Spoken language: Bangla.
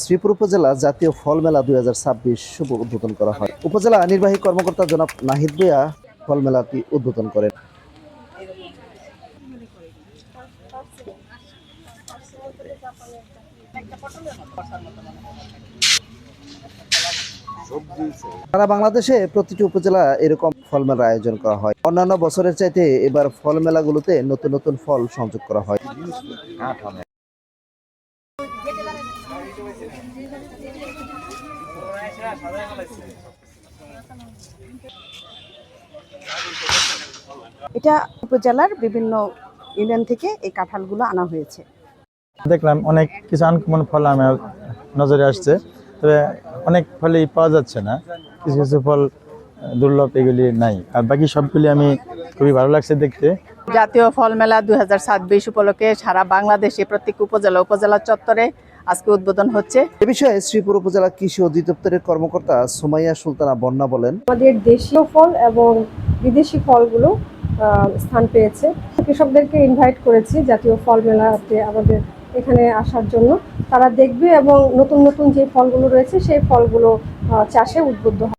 শ্রীপুর উপজেলা জাতীয় ফল মেলা 2026 শুভ উদ্বোধন করা হয়। উপজেলা নির্বাহী কর্মকর্তা জনাব নাহিদ ভূঁইয়া ফল মেলাটি উদ্বোধন করেন। সারা বাংলাদেশে প্রতিটি উপজেলা এরকম ফল মেলার আয়োজন করা হয়। অন্যান্য বছরের চাইতে এবার ফল মেলাগুলোতে নতুন নতুন ফল সংযোগ করা হয়। এটা উপজেলার বিভিন্ন ইউনিয়ন থেকে এই কাঁঠালগুলো আনা হয়েছে। দেখলাম অনেক কিছু আনকমন ফল আমার নজরে আসছে, তবে অনেক ফলই পাওয়া যাচ্ছে না, কিছু কিছু ফল দুর্লভ, এগুলি নাই। আর বাকি সবগুলি আমি খুবই ভালো লাগছে দেখতে। জাতীয় ফল মেলা 2026 উপলক্ষে সারা বাংলাদেশে প্রত্যেক উপজেলা চত্বরে আজকে উদ্বোধন হচ্ছে। এ বিষয়ে শ্রীপুর উপজেলা কৃষি অধিদপ্তরের কর্মকর্তা সুমাইয়া সুলতানা বন্যা বলেন, আমাদের দেশীয় ফল এবং বিদেশি ফলগুলো স্থান পেয়েছে। কৃষকদেরকে ইনভাইট করেছি জাতীয় ফল মেলাতে আমাদের এখানে আসার জন্য। তারা দেখবে এবং নতুন নতুন যে ফলগুলো রয়েছে সেই ফলগুলো চাষে উদ্বুদ্ধ হবে।